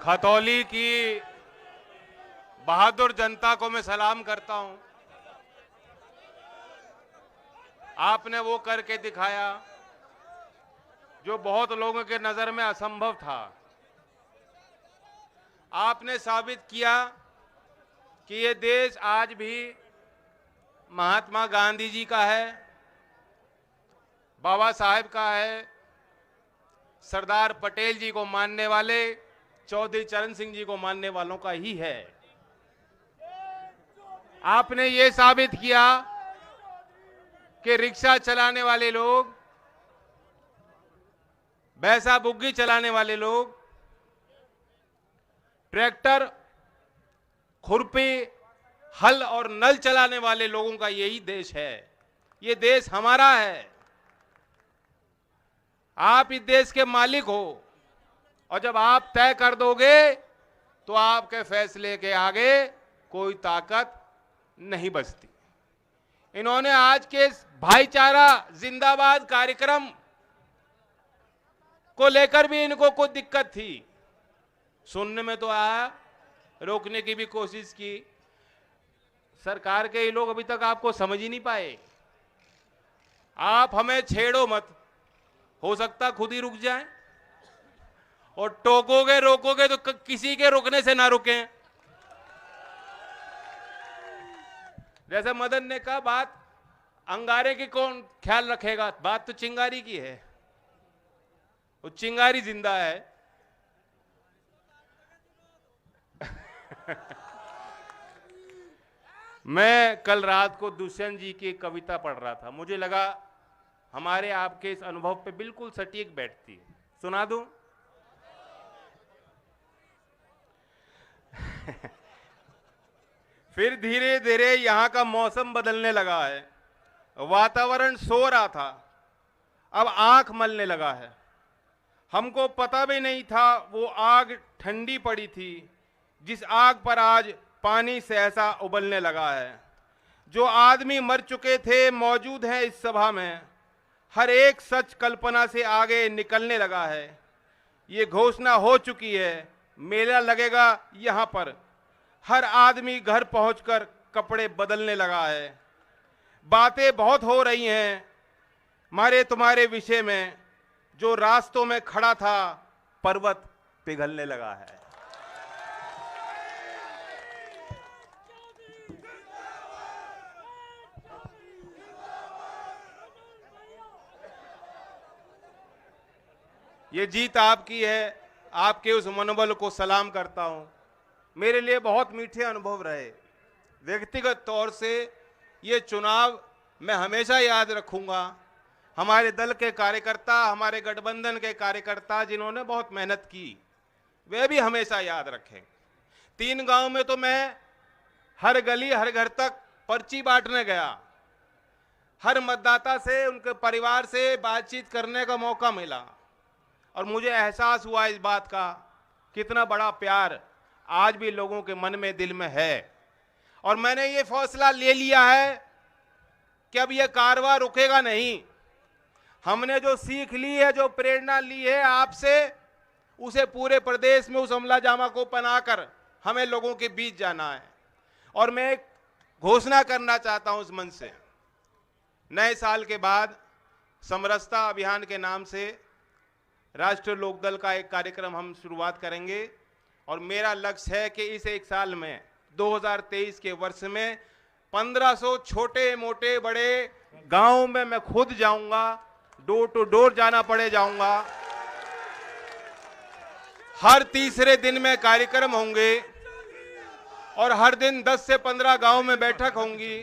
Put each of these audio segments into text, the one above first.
खतौली की बहादुर जनता को मैं सलाम करता हूं। आपने वो करके दिखाया जो बहुत लोगों के नजर में असंभव था। आपने साबित किया कि ये देश आज भी महात्मा गांधी जी का है, बाबा साहेब का है, सरदार पटेल जी को मानने वाले, चौधरी चरण सिंह जी को मानने वालों का ही है। आपने ये साबित किया कि रिक्शा चलाने वाले लोग, भैंसा बुग्गी चलाने वाले लोग, ट्रैक्टर, खुरपी, हल और नल चलाने वाले लोगों का यही देश है। ये देश हमारा है। आप इस देश के मालिक हो और जब आप तय कर दोगे तो आपके फैसले के आगे कोई ताकत नहीं बचती। इन्होंने आज के भाईचारा जिंदाबाद कार्यक्रम को लेकर भी इनको कुछ दिक्कत थी। सुनने में तो आया, रोकने की भी कोशिश की। सरकार के ये लोग अभी तक आपको समझ ही नहीं पाए। आप हमें छेड़ो मत, हो सकता खुद ही रुक जाए, और टोकोगे रोकोगे तो किसी के रुकने से ना रुकें। जैसे मदन ने कहा, बात अंगारे की कौन ख्याल रखेगा, बात तो चिंगारी की है। वो चिंगारी जिंदा है। मैं कल रात को दुष्यंत जी की कविता पढ़ रहा था। मुझे लगा हमारे आपके इस अनुभव पे बिल्कुल सटीक बैठती है। सुना दूं? फिर धीरे धीरे यहां का मौसम बदलने लगा है। वातावरण सो रहा था, अब आंख मलने लगा है। हमको पता भी नहीं था वो आग ठंडी पड़ी थी जिस आग पर आज पानी से ऐसा उबलने लगा है। जो आदमी मर चुके थे मौजूद हैं इस सभा में। हर एक सच कल्पना से आगे निकलने लगा है। ये घोषणा हो चुकी है, मेला लगेगा यहाँ पर। हर आदमी घर पहुंचकर कपड़े बदलने लगा है। बातें बहुत हो रही हैं हमारे तुम्हारे विषय में। जो रास्तों में खड़ा था पर्वत पिघलने लगा है। ये जीत आपकी है। आपके उस मनोबल को सलाम करता हूं। मेरे लिए बहुत मीठे अनुभव रहे। व्यक्तिगत तौर से ये चुनाव मैं हमेशा याद रखूंगा। हमारे दल के कार्यकर्ता, हमारे गठबंधन के कार्यकर्ता जिन्होंने बहुत मेहनत की, वे भी हमेशा याद रखें। 3 गांव में तो मैं हर गली हर घर तक पर्ची बांटने गया। हर मतदाता से, उनके परिवार से बातचीत करने का मौका मिला और मुझे एहसास हुआ इस बात का कितना बड़ा प्यार आज भी लोगों के मन में, दिल में है। और मैंने ये फैसला ले लिया है कि अब ये कारवां रुकेगा नहीं। हमने जो सीख ली है, जो प्रेरणा ली है आपसे, उसे पूरे प्रदेश में उस अमला जामा को बनाकर हमें लोगों के बीच जाना है। और मैं एक घोषणा करना चाहता हूं इस मंच से। नए साल के बाद समरसता अभियान के नाम से राष्ट्रीय लोकदल का एक कार्यक्रम हम शुरुआत करेंगे। और मेरा लक्ष्य है कि इस एक साल में 2023 के वर्ष में 1500 छोटे मोटे बड़े गांवों में मैं खुद जाऊंगा, डोर टू डोर जाना पड़े जाऊंगा। हर तीसरे दिन में कार्यक्रम होंगे और हर दिन 10 से 15 गांव में बैठक होंगी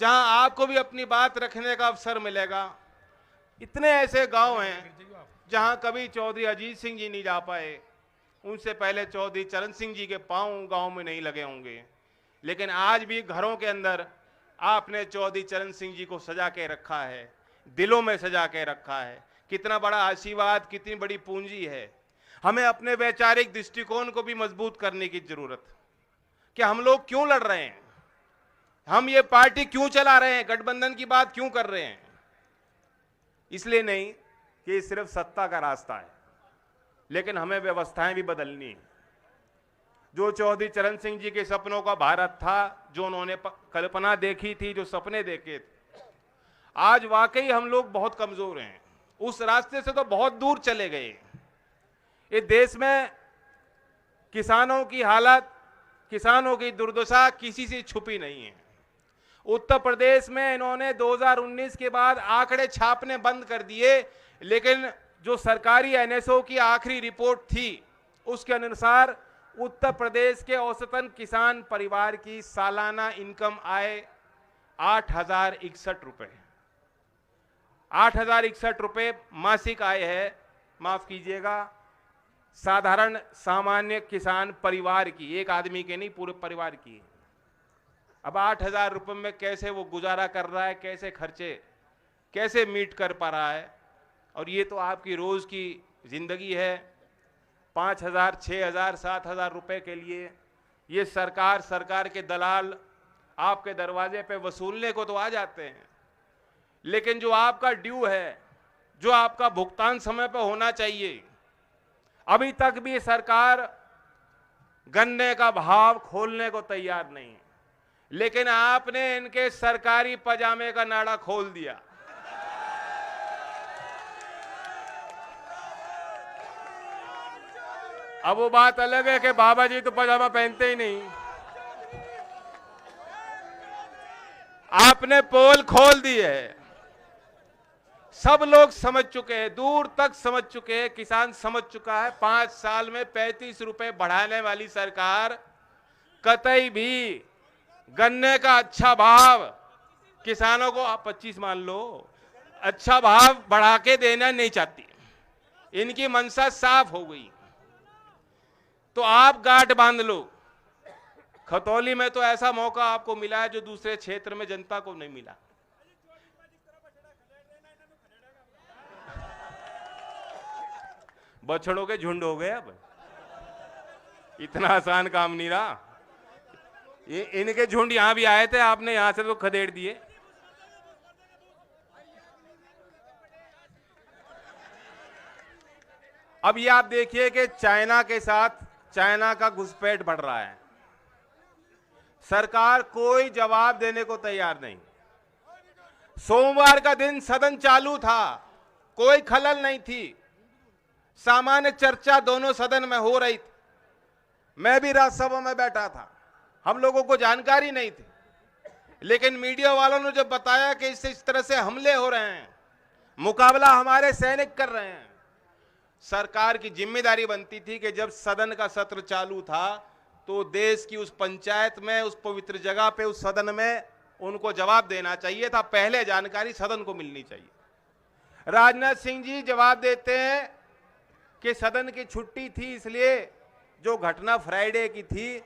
जहां आपको भी अपनी बात रखने का अवसर मिलेगा। इतने ऐसे गांव हैं जहां कभी चौधरी अजीत सिंह जी नहीं जा पाए, उनसे पहले चौधरी चरण सिंह जी के पांव गांव में नहीं लगे होंगे, लेकिन आज भी घरों के अंदर आपने चौधरी चरण सिंह जी को सजा के रखा है, दिलों में सजा के रखा है। कितना बड़ा आशीर्वाद, कितनी बड़ी पूंजी है। हमें अपने वैचारिक दृष्टिकोण को भी मजबूत करने की जरूरत है कि हम लोग क्यों लड़ रहे हैं, हम ये पार्टी क्यों चला रहे हैं, गठबंधन की बात क्यों कर रहे हैं। इसलिए नहीं कि सिर्फ सत्ता का रास्ता है, लेकिन हमें व्यवस्थाएं भी बदलनी है। जो चौधरी चरण सिंह जी के सपनों का भारत था, जो उन्होंने कल्पना देखी थी, जो सपने देखे थे, आज वाकई हम लोग बहुत कमजोर हैं। उस रास्ते से तो बहुत दूर चले गए। इस देश में किसानों की हालत, किसानों की दुर्दशा किसी से छुपी नहीं है। उत्तर प्रदेश में इन्होंने 2019 के बाद आंकड़े छापने बंद कर दिए, लेकिन जो सरकारी एनएसओ की आखिरी रिपोर्ट थी उसके अनुसार उत्तर प्रदेश के औसतन किसान परिवार की सालाना इनकम आय 8,061 रुपए, 8,061 रुपए मासिक आय है। माफ कीजिएगा, साधारण सामान्य किसान परिवार की, एक आदमी के नहीं, पूरे परिवार की। अब 8,000 रुपए में कैसे वो गुजारा कर रहा है, कैसे खर्चे कैसे मीट कर पा रहा है। और ये तो आपकी रोज की जिंदगी है। 5,000, 6,000, 7,000 रुपए के लिए ये सरकार के दलाल आपके दरवाजे पे वसूलने को तो आ जाते हैं, लेकिन जो आपका ड्यू है, जो आपका भुगतान समय पर होना चाहिए, अभी तक भी सरकार गन्ने का भाव खोलने को तैयार नहीं है। लेकिन आपने इनके सरकारी पजामे का नाड़ा खोल दिया। अब वो बात अलग है कि बाबा जी तो पजामा पहनते ही नहीं। आपने पोल खोल दी है। सब लोग समझ चुके हैं, दूर तक समझ चुके हैं, किसान समझ चुका है। 5 साल में 35 रुपए बढ़ाने वाली सरकार कतई भी गन्ने का अच्छा भाव किसानों को, आप 25 मान लो, अच्छा भाव बढ़ा के देना नहीं चाहती। इनकी मंशा साफ हो गई। तो आप गांठ बांध लो। खतौली में तो ऐसा मौका आपको मिला है जो दूसरे क्षेत्र में जनता को नहीं मिला। बछड़ों के झुंड हो गए। अब इतना आसान काम नहीं रहा। ये इनके झुंड यहां भी आए थे, आपने यहां से तो खदेड़ दिए। अब ये आप देखिए कि चाइना के साथ चाइना का घुसपैठ बढ़ रहा है। सरकार कोई जवाब देने को तैयार नहीं। सोमवार का दिन सदन चालू था, कोई खलल नहीं थी, सामान्य चर्चा दोनों सदन में हो रही थी। मैं भी राज्यसभा में बैठा था, हम लोगों को जानकारी नहीं थी, लेकिन मीडिया वालों ने जब बताया कि इस तरह से हमले हो रहे हैं, मुकाबला हमारे सैनिक कर रहे हैं, सरकार की जिम्मेदारी बनती थी कि जब सदन का सत्र चालू था तो देश की उस पंचायत में, उस पवित्र जगह पे, उस सदन में उनको जवाब देना चाहिए था। पहले जानकारी सदन को मिलनी चाहिए। राजनाथ सिंह जी जवाब देते हैं कि सदन की छुट्टी थी, इसलिए जो घटना फ्राइडे की थी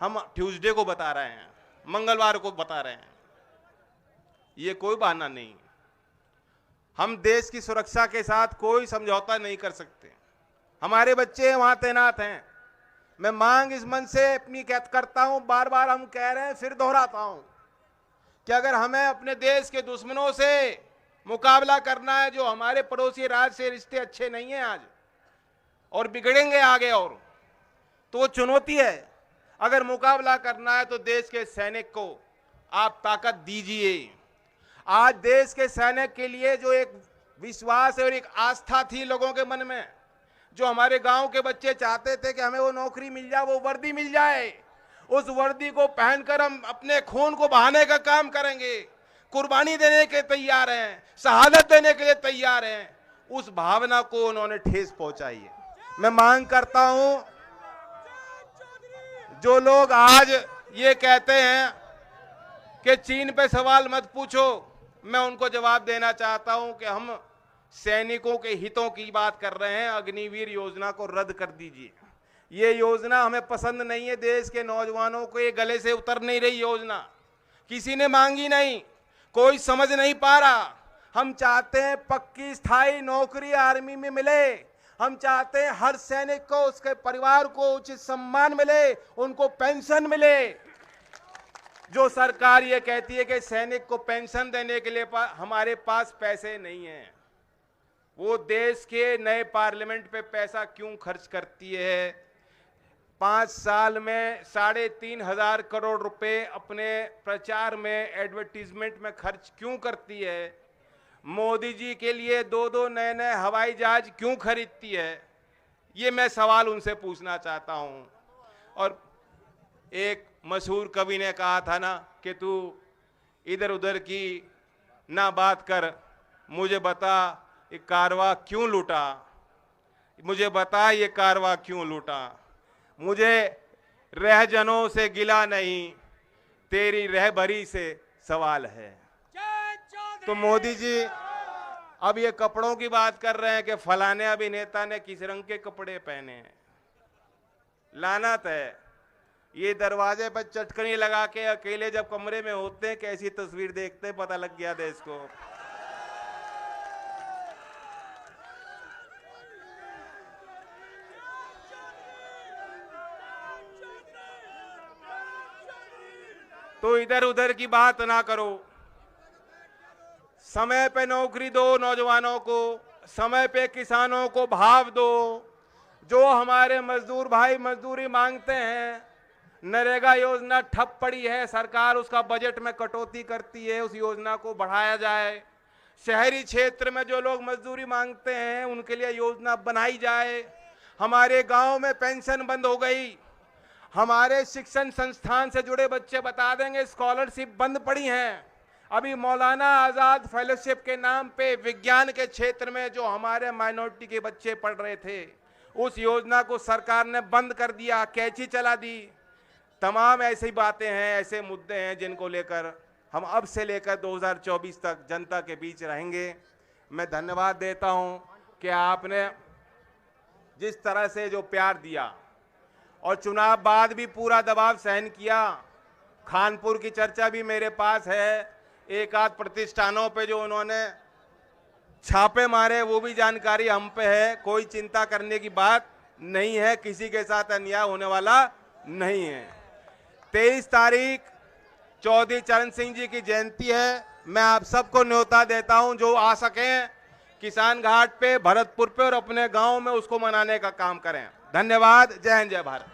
हम ट्यूसडे को बता रहे हैं, मंगलवार को बता रहे हैं। ये कोई बहाना नहीं। हम देश की सुरक्षा के साथ कोई समझौता नहीं कर सकते। हमारे बच्चे वहां तैनात हैं। मैं मांग इस मन से अपनी करता हूं, बार बार हम कह रहे हैं, फिर दोहराता हूं कि अगर हमें अपने देश के दुश्मनों से मुकाबला करना है, जो हमारे पड़ोसी राज्य से रिश्ते अच्छे नहीं हैं आज और बिगड़ेंगे आगे, और तो वो चुनौती है। अगर मुकाबला करना है तो देश के सैनिक को आप ताकत दीजिए। आज देश के सैनिक के लिए जो एक विश्वास और एक आस्था थी लोगों के मन में, जो हमारे गांव के बच्चे चाहते थे कि हमें वो नौकरी मिल जाए, वो वर्दी मिल जाए, उस वर्दी को पहनकर हम अपने खून को बहाने का काम करेंगे, कुर्बानी देने के तैयार हैं, शहादत देने के लिए तैयार हैं, उस भावना को उन्होंने ठेस पहुंचाई है। मैं मांग करता हूं, जो लोग आज ये कहते हैं कि चीन पे सवाल मत पूछो, मैं उनको जवाब देना चाहता हूं कि हम सैनिकों के हितों की बात कर रहे हैं। अग्निवीर योजना को रद्द कर दीजिए। ये योजना हमें पसंद नहीं है। देश के नौजवानों को ये गले से उतर नहीं रही योजना, किसी ने मांगी नहीं, कोई समझ नहीं पा रहा। हम चाहते हैं पक्की स्थायी नौकरी आर्मी में मिले। हम चाहते हैं हर सैनिक को, उसके परिवार को उचित सम्मान मिले, उनको पेंशन मिले। जो सरकार ये कहती है कि सैनिक को पेंशन देने के लिए हमारे पास पैसे नहीं हैं, वो देश के नए पार्लियामेंट पे पैसा क्यों खर्च करती है? 5 साल में 3,500 करोड़ रुपए अपने प्रचार में, एडवर्टीजमेंट में खर्च क्यों करती है? मोदी जी के लिए 2-2 नए हवाई जहाज क्यों खरीदती है? ये मैं सवाल उनसे पूछना चाहता हूं। और एक मशहूर कवि ने कहा था ना कि तू इधर उधर की ना बात कर, मुझे बता ये कारवा क्यों लूटा, मुझे बता ये कारवा क्यों लूटा। मुझे रहजनों से गिला नहीं, तेरी रहबरी से सवाल है। तो मोदी जी अब ये कपड़ों की बात कर रहे हैं कि फलाने अभिनेता ने किस रंग के कपड़े पहने हैं। लानत है, ये दरवाजे पर चटकनी लगा के अकेले जब कमरे में होते हैं कैसी तस्वीर देखते हैं, पता लग गया देश को। तो इधर उधर की बात ना करो, समय पे नौकरी दो नौजवानों को, समय पे किसानों को भाव दो। जो हमारे मजदूर भाई मजदूरी मांगते हैं, नरेगा योजना ठप पड़ी है, सरकार उसका बजट में कटौती करती है, उस योजना को बढ़ाया जाए। शहरी क्षेत्र में जो लोग मजदूरी मांगते हैं उनके लिए योजना बनाई जाए। हमारे गांव में पेंशन बंद हो गई, हमारे शिक्षण संस्थान से जुड़े बच्चे बता देंगे स्कॉलरशिप बंद पड़ी हैं। अभी मौलाना आजाद फेलोशिप के नाम पे विज्ञान के क्षेत्र में जो हमारे माइनॉरिटी के बच्चे पढ़ रहे थे, उस योजना को सरकार ने बंद कर दिया, कैंची चला दी। तमाम ऐसी बातें हैं, ऐसे मुद्दे हैं जिनको लेकर हम अब से लेकर 2024 तक जनता के बीच रहेंगे। मैं धन्यवाद देता हूं कि आपने जिस तरह से जो प्यार दिया और चुनाव बाद भी पूरा दबाव सहन किया। खानपुर की चर्चा भी मेरे पास है, एक आध प्रतिष्ठानों पे जो उन्होंने छापे मारे वो भी जानकारी हम पे है। कोई चिंता करने की बात नहीं है, किसी के साथ अन्याय होने वाला नहीं है। 23 तारीख चौधरी चरण सिंह जी की जयंती है। मैं आप सबको न्योता देता हूं, जो आ सकें किसान घाट पे, भरतपुर पे और अपने गांव में उसको मनाने का काम करें। धन्यवाद। जय हिंद, जय भारत।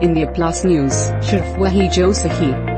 इंडिया प्लस न्यूज, सिर्फ वही जो सही।